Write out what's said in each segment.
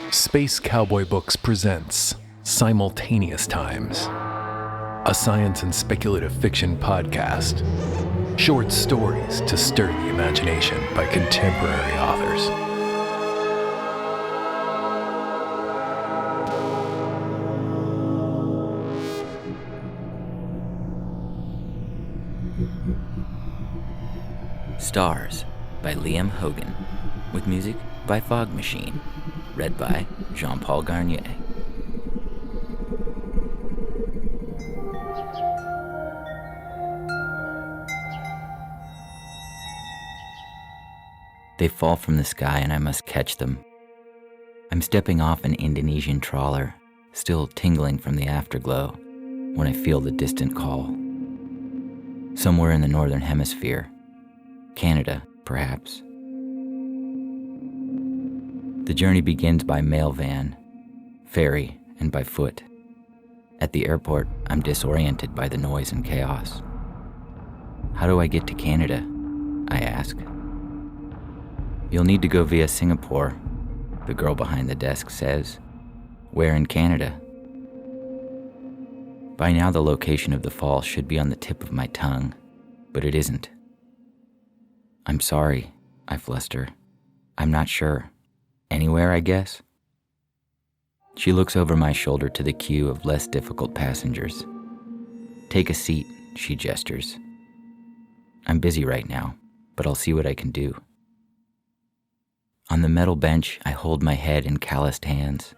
Space Cowboy Books presents Simultaneous Times, a science and speculative fiction podcast. Short stories to stir the imagination by contemporary authors. Stars by Liam Hogan, with music by Fog Machine, read by Jean-Paul Garnier. They fall from the sky and I must catch them. I'm stepping off an Indonesian trawler, still tingling from the afterglow, when I feel the distant call. Somewhere in the northern hemisphere, Canada, perhaps. The journey begins by mail van, ferry, and by foot. At the airport, I'm disoriented by the noise and chaos. How do I get to Canada? I ask. You'll need to go via Singapore, the girl behind the desk says. Where in Canada? By now the location of the fall should be on the tip of my tongue, but it isn't. I'm sorry, I fluster. I'm not sure. Anywhere, I guess? She looks over my shoulder to the queue of less difficult passengers. Take a seat, she gestures. I'm busy right now, but I'll see what I can do. On the metal bench, I hold my head in calloused hands.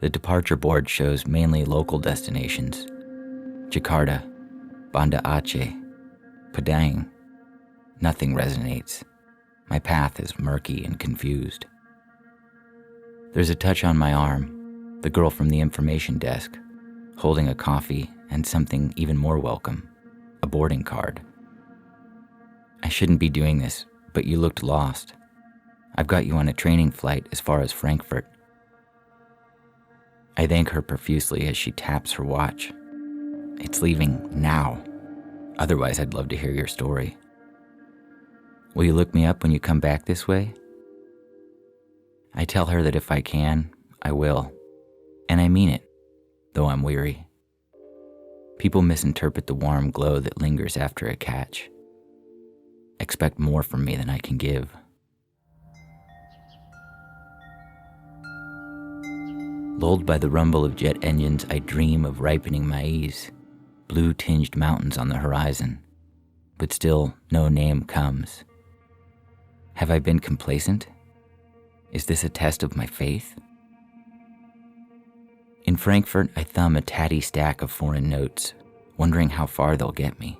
The departure board shows mainly local destinations. Jakarta, Banda Aceh, Padang. Nothing resonates. My path is murky and confused. There's a touch on my arm, the girl from the information desk, holding a coffee and something even more welcome, a boarding card. I shouldn't be doing this, but you looked lost. I've got you on a training flight as far as Frankfurt. I thank her profusely as she taps her watch. It's leaving now. Otherwise, I'd love to hear your story. Will you look me up when you come back this way? I tell her that if I can, I will. And I mean it, though I'm weary. People misinterpret the warm glow that lingers after a catch. Expect more from me than I can give. Lulled by the rumble of jet engines, I dream of ripening maize, blue-tinged mountains on the horizon. But still, no name comes. Have I been complacent? Is this a test of my faith? In Frankfurt, I thumb a tatty stack of foreign notes, wondering how far they'll get me.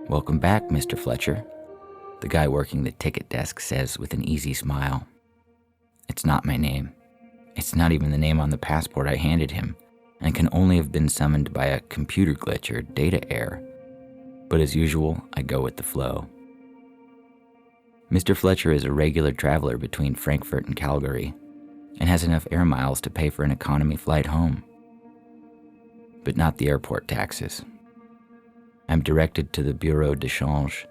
Welcome back, Mr. Fletcher, the guy working the ticket desk says with an easy smile. It's not my name. It's not even the name on the passport I handed him, and can only have been summoned by a computer glitch or data error. But as usual, I go with the flow. Mr. Fletcher is a regular traveler between Frankfurt and Calgary, and has enough air miles to pay for an economy flight home. But not the airport taxes. I'm directed to the Bureau de Change,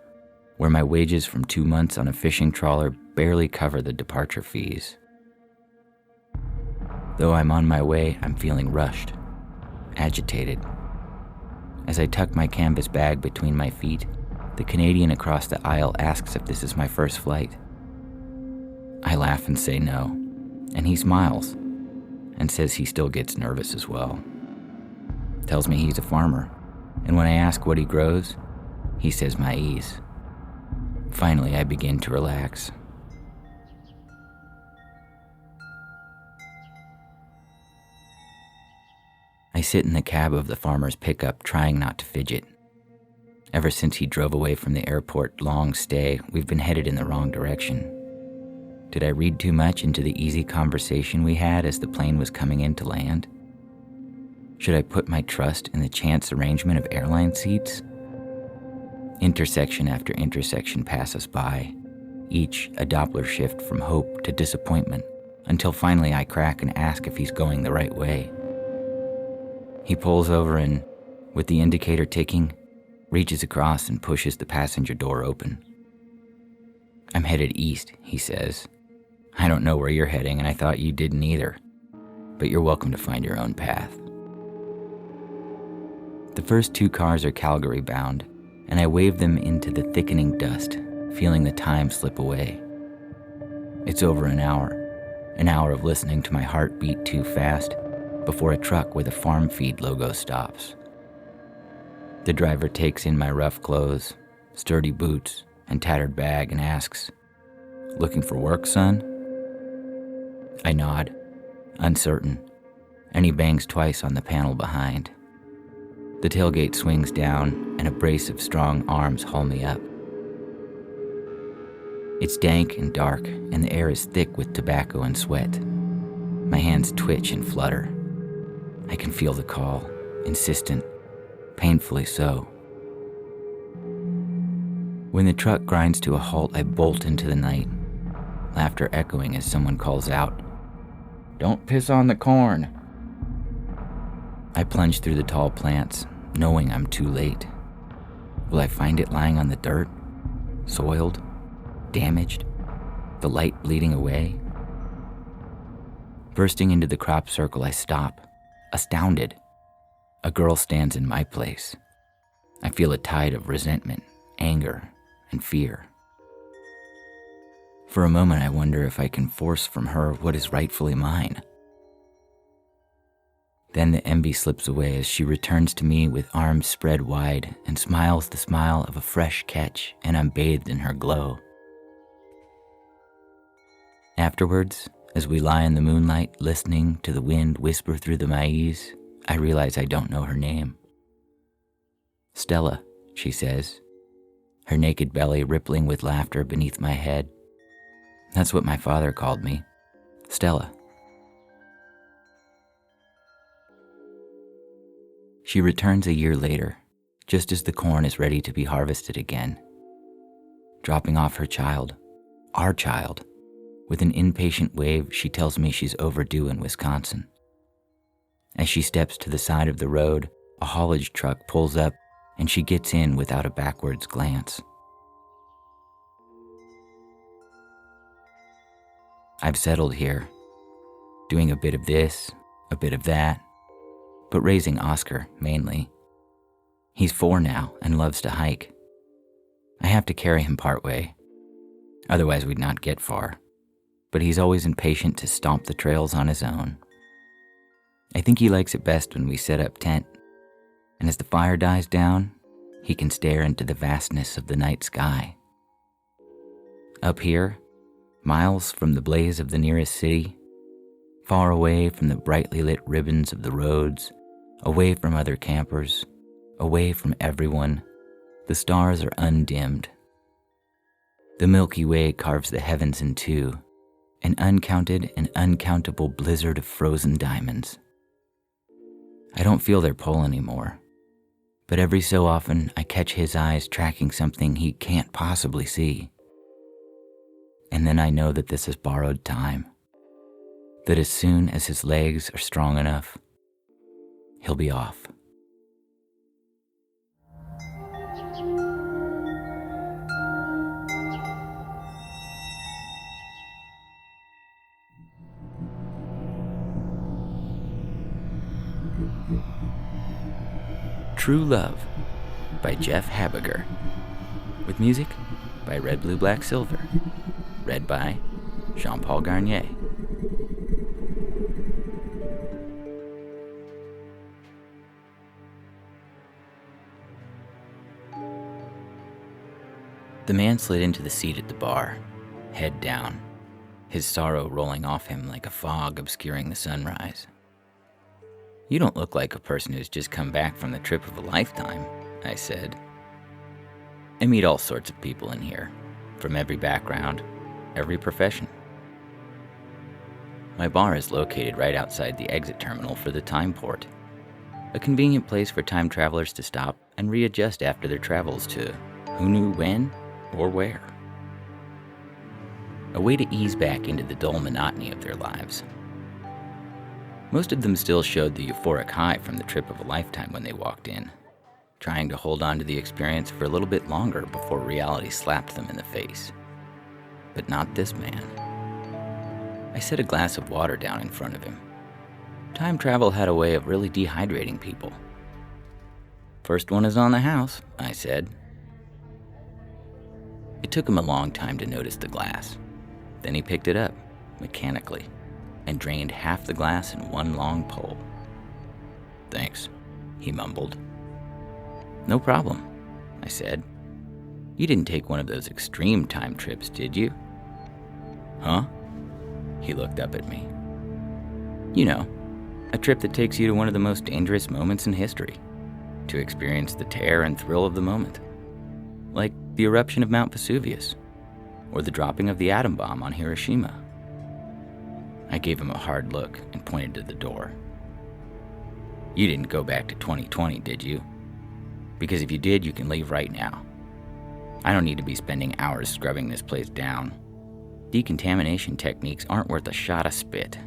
where my wages from 2 months on a fishing trawler barely cover the departure fees. Though I'm on my way, I'm feeling rushed, agitated. As I tuck my canvas bag between my feet, the Canadian across the aisle asks if this is my first flight. I laugh and say no, and he smiles and says he still gets nervous as well. Tells me he's a farmer, and when I ask what he grows, he says maize. Finally, I begin to relax. I sit in the cab of the farmer's pickup, trying not to fidget. Ever since he drove away from the airport long stay, we've been headed in the wrong direction. Did I read too much into the easy conversation we had as the plane was coming in to land? Should I put my trust in the chance arrangement of airline seats? Intersection after intersection pass us by, each a Doppler shift from hope to disappointment, until finally I crack and ask if he's going the right way. He pulls over and, with the indicator ticking, reaches across and pushes the passenger door open. I'm headed east, he says. I don't know where you're heading, and I thought you didn't either. But you're welcome to find your own path. The first 2 cars are Calgary bound, and I wave them into the thickening dust, feeling the time slip away. It's over an hour of listening to my heart beat too fast before a truck with a farm feed logo stops. The driver takes in my rough clothes, sturdy boots, and tattered bag and asks, "Looking for work, son?" I nod, uncertain, and he bangs twice on the panel behind. The tailgate swings down, and a brace of strong arms haul me up. It's dank and dark, and the air is thick with tobacco and sweat. My hands twitch and flutter. I can feel the call, insistent, painfully so. When the truck grinds to a halt, I bolt into the night, laughter echoing as someone calls out, "Don't piss on the corn." I plunge through the tall plants, knowing I'm too late. Will I find it lying on the dirt, soiled, damaged, the light bleeding away? Bursting into the crop circle, I stop, astounded. A girl stands in my place. I feel a tide of resentment, anger, and fear. For a moment, I wonder if I can force from her what is rightfully mine. Then the envy slips away as she returns to me with arms spread wide and smiles the smile of a fresh catch, and I'm bathed in her glow. Afterwards, as we lie in the moonlight listening to the wind whisper through the maize, I realize I don't know her name. "Stella," she says, her naked belly rippling with laughter beneath my head. That's what my father called me, Stella. She returns a year later, just as the corn is ready to be harvested again, dropping off her child, our child. With an impatient wave, she tells me she's overdue in Wisconsin. As she steps to the side of the road, a haulage truck pulls up and she gets in without a backwards glance. I've settled here, doing a bit of this, a bit of that, but raising Oscar mainly. He's 4 now and loves to hike. I have to carry him partway, otherwise we'd not get far. But he's always impatient to stomp the trails on his own. I think he likes it best when we set up tent, and as the fire dies down, he can stare into the vastness of the night sky. Up here, miles from the blaze of the nearest city, far away from the brightly lit ribbons of the roads, away from other campers, away from everyone, the stars are undimmed. The Milky Way carves the heavens in two, an uncounted and uncountable blizzard of frozen diamonds. I don't feel their pull anymore, but every so often I catch his eyes tracking something he can't possibly see. And then I know that this is borrowed time, that as soon as his legs are strong enough, he'll be off. True Love by Geoff Habiger, with music by Red Blue Black Silver, read by Jean-Paul Garnier. The man slid into the seat at the bar, head down, his sorrow rolling off him like a fog obscuring the sunrise. "You don't look like a person who's just come back from the trip of a lifetime," I said. I meet all sorts of people in here, from every background, every profession. My bar is located right outside the exit terminal for the time port, a convenient place for time travelers to stop and readjust after their travels to who knew when or where. A way to ease back into the dull monotony of their lives. Most of them still showed the euphoric high from the trip of a lifetime when they walked in, trying to hold on to the experience for a little bit longer before reality slapped them in the face. But not this man. set a glass of water down in front of him. Time travel had a way of really dehydrating people. "First one is on the house," I said. It took him a long time to notice the glass. Then he picked it up, mechanically, and drained half the glass in one long pull. "Thanks," he mumbled. "No problem," I said. "You didn't take one of those extreme time trips, did you?" "Huh?" He looked up at me. "You know, a trip that takes you to one of the most dangerous moments in history, to experience the terror and thrill of the moment. Like the eruption of Mount Vesuvius, or the dropping of the atom bomb on Hiroshima." I gave him a hard look and pointed to the door. "You didn't go back to 2020, did you? Because if you did, you can leave right now. I don't need to be spending hours scrubbing this place down. Decontamination techniques aren't worth a shot of spit."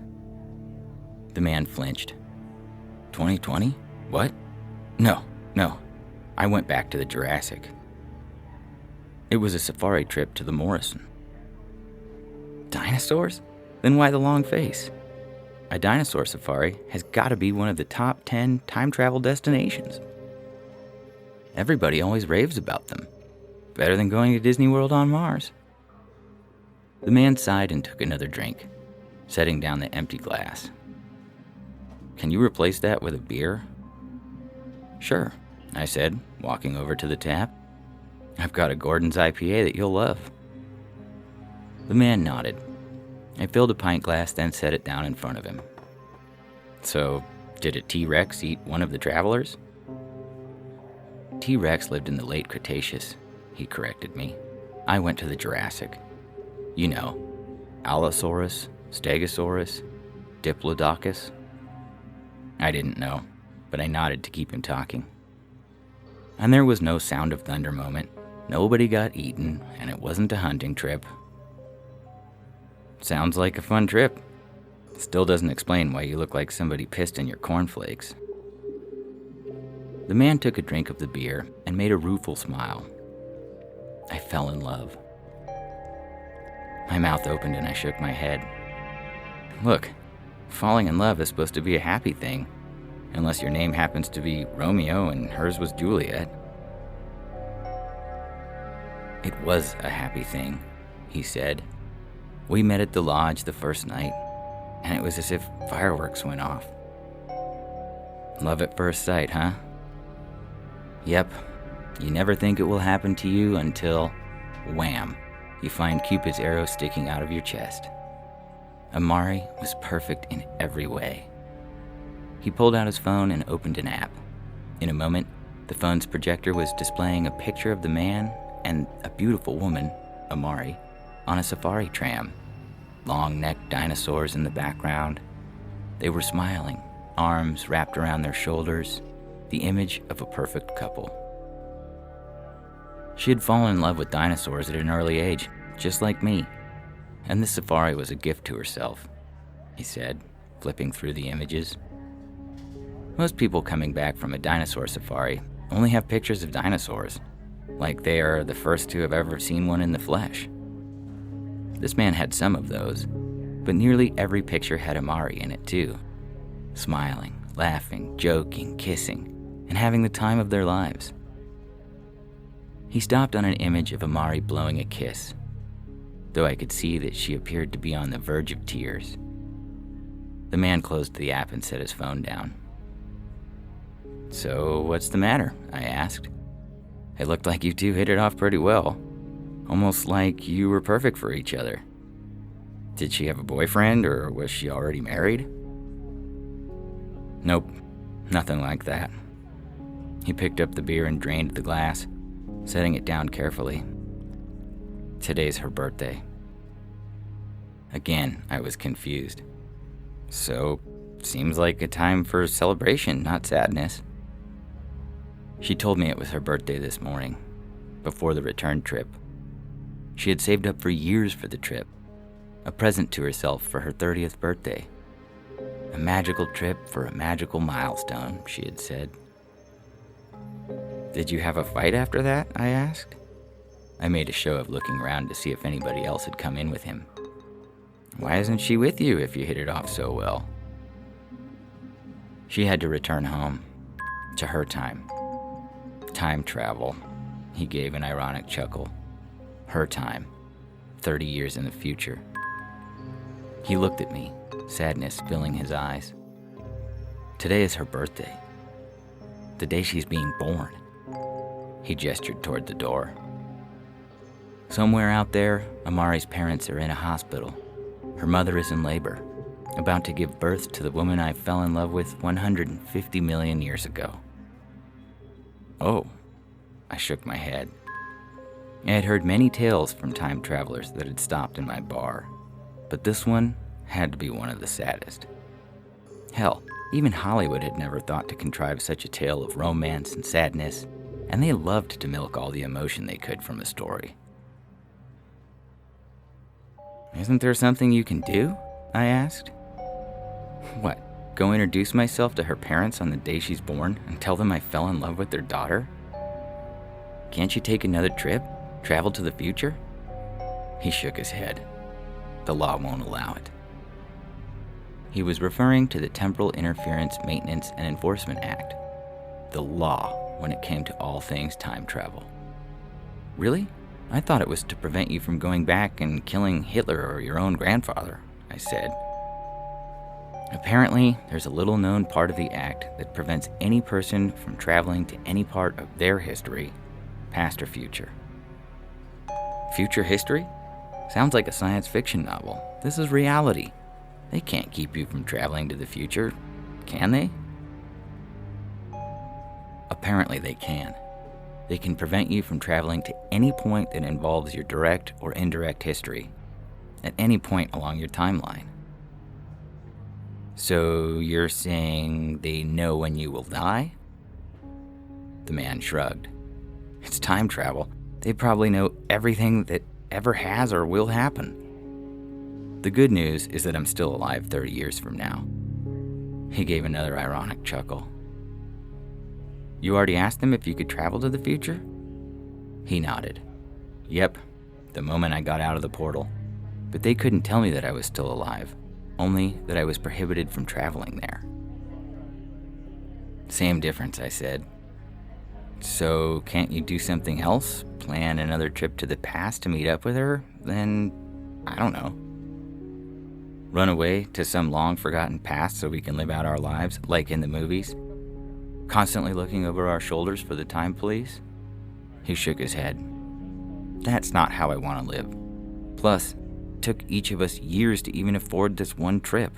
The man flinched. 2020? What? No. I went back to the Jurassic. It was a safari trip to the Morrison. Dinosaurs? Then why the long face? A dinosaur safari has got to be one of the top 10 time travel destinations. Everybody always raves about them. Better than going to Disney World on Mars. The man sighed and took another drink, setting down the empty glass. "Can you replace that with a beer?" "Sure," I said, walking over to the tap. "I've got a Gordon's IPA that you'll love." The man nodded. I filled a pint glass, then set it down in front of him. "So, did a T-Rex eat one of the travelers?" "T-Rex lived in the late Cretaceous," he corrected me. "I went to the Jurassic. You know, Allosaurus, Stegosaurus, Diplodocus." I didn't know, but I nodded to keep him talking. And there was no sound of thunder moment. Nobody got eaten, and it wasn't a hunting trip. "Sounds like a fun trip. Still doesn't explain why you look like somebody pissed in your cornflakes." The man took a drink of the beer and made a rueful smile. I fell in love. My mouth opened and I shook my head. Look, falling in love is supposed to be a happy thing, unless your name happens to be Romeo and hers was Juliet. "It was a happy thing," he said. "We met at the lodge the first night, and it was as if fireworks went off." Love at first sight, huh? Yep. You never think it will happen to you until, wham, you find Cupid's arrow sticking out of your chest. Amari was perfect in every way. He pulled out his phone and opened an app. In a moment, the phone's projector was displaying a picture of the man and a beautiful woman, Amari, on a safari tram. Long-necked dinosaurs in the background. They were smiling, arms wrapped around their shoulders, the image of a perfect couple. She had fallen in love with dinosaurs at an early age, just like me, and this safari was a gift to herself, he said, flipping through the images. Most people coming back from a dinosaur safari only have pictures of dinosaurs, like they are the first to have ever seen one in the flesh. This man had some of those, but nearly every picture had Amari in it too, smiling, laughing, joking, kissing, and having the time of their lives. He stopped on an image of Amari blowing a kiss, though I could see that she appeared to be on the verge of tears. The man closed the app and set his phone down. "So, what's the matter?" I asked. "It looked like you two hit it off pretty well. Almost like you were perfect for each other. Did she have a boyfriend, or was she already married?" "Nope, nothing like that." He picked up the beer and drained the glass, setting it down carefully. "Today's her birthday." Again, I was confused. "So, seems like a time for celebration, not sadness." She told me it was her birthday this morning, before the return trip. She had saved up for years for the trip, a present to herself for her 30th birthday. A magical trip for a magical milestone, she had said. "Did you have a fight after that?" I asked. I made a show of looking around to see if anybody else had come in with him. Why isn't she with you if you hit it off so well? She had to return home, to her time. Time travel, he gave an ironic chuckle. Her time, 30 years in the future. He looked at me, sadness filling his eyes. Today is her birthday. The day she's being born. He gestured toward the door. Somewhere out there, Amari's parents are in a hospital. Her mother is in labor, about to give birth to the woman I fell in love with 150 million years ago. Oh, I shook my head. I had heard many tales from time travelers that had stopped in my bar, but this one had to be one of the saddest. Hell, even Hollywood had never thought to contrive such a tale of romance and sadness, and they loved to milk all the emotion they could from a story. Isn't there something you can do? I asked. What, go introduce myself to her parents on the day she's born and tell them I fell in love with their daughter? Can't you take another trip? Travel to the future? He shook his head. The law won't allow it. He was referring to the Temporal Interference Maintenance and Enforcement Act, the law when it came to all things time travel. Really? I thought it was to prevent you from going back and killing Hitler or your own grandfather, I said. Apparently, there's a little-known part of the act that prevents any person from traveling to any part of their history, past or future. Future history? Sounds like a science fiction novel. This is reality. They can't keep you from traveling to the future, can they? Apparently they can. They can prevent you from traveling to any point that involves your direct or indirect history, at any point along your timeline. So you're saying they know when you will die? The man shrugged. It's time travel. They probably know everything that ever has or will happen. The good news is that I'm still alive 30 years from now. He gave another ironic chuckle. You already asked them if you could travel to the future? He nodded. Yep, the moment I got out of the portal. But they couldn't tell me that I was still alive, only that I was prohibited from traveling there. Same difference, I said. So can't you do something else? Plan another trip to the past to meet up with her? Then, I don't know. Run away to some long-forgotten past so we can live out our lives, like in the movies? Constantly looking over our shoulders for the time police? He shook his head. That's not how I want to live. Plus, it took each of us years to even afford this one trip.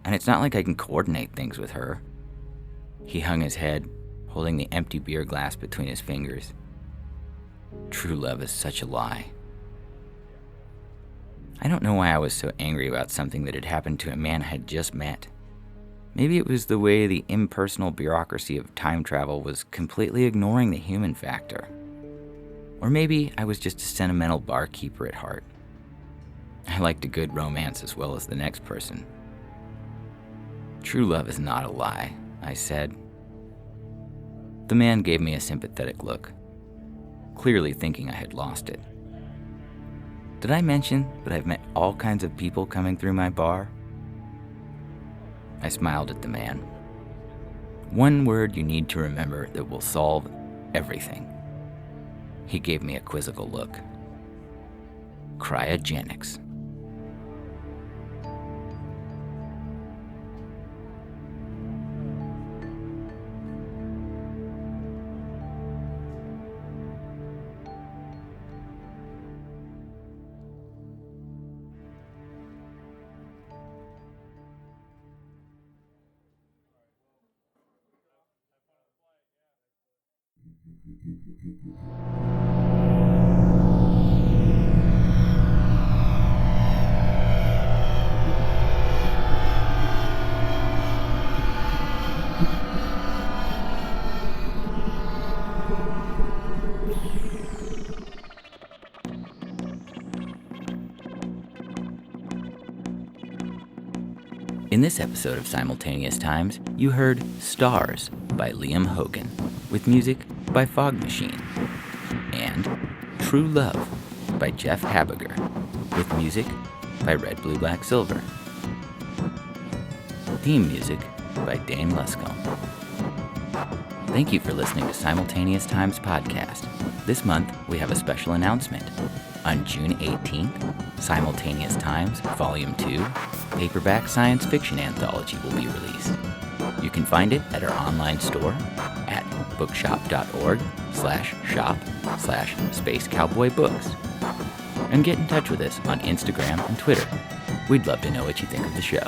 And it's not like I can coordinate things with her. He hung his head, holding the empty beer glass between his fingers. True love is such a lie. I don't know why I was so angry about something that had happened to a man I had just met. Maybe it was the way the impersonal bureaucracy of time travel was completely ignoring the human factor. Or maybe I was just a sentimental barkeeper at heart. I liked a good romance as well as the next person. True love is not a lie, I said. The man gave me a sympathetic look, clearly thinking I had lost it. Did I mention that I've met all kinds of people coming through my bar? I smiled at the man. One word you need to remember that will solve everything. He gave me a quizzical look. Cryogenics. In this episode of Simultaneous Times, you heard Stars by Liam Hogan, with music by Fog Machine, and True Love by Geoff Habiger, with music by Red, Blue, Black, Silver. Theme music by Dane Luscombe. Thank you for listening to Simultaneous Times podcast. This month, we have a special announcement. On June 18th, Simultaneous Times, Volume 2, paperback science fiction anthology will be released. You can find it at our online store at bookshop.org/shop/Space Cowboy Books. And get in touch with us on Instagram and Twitter. We'd love to know what you think of the show.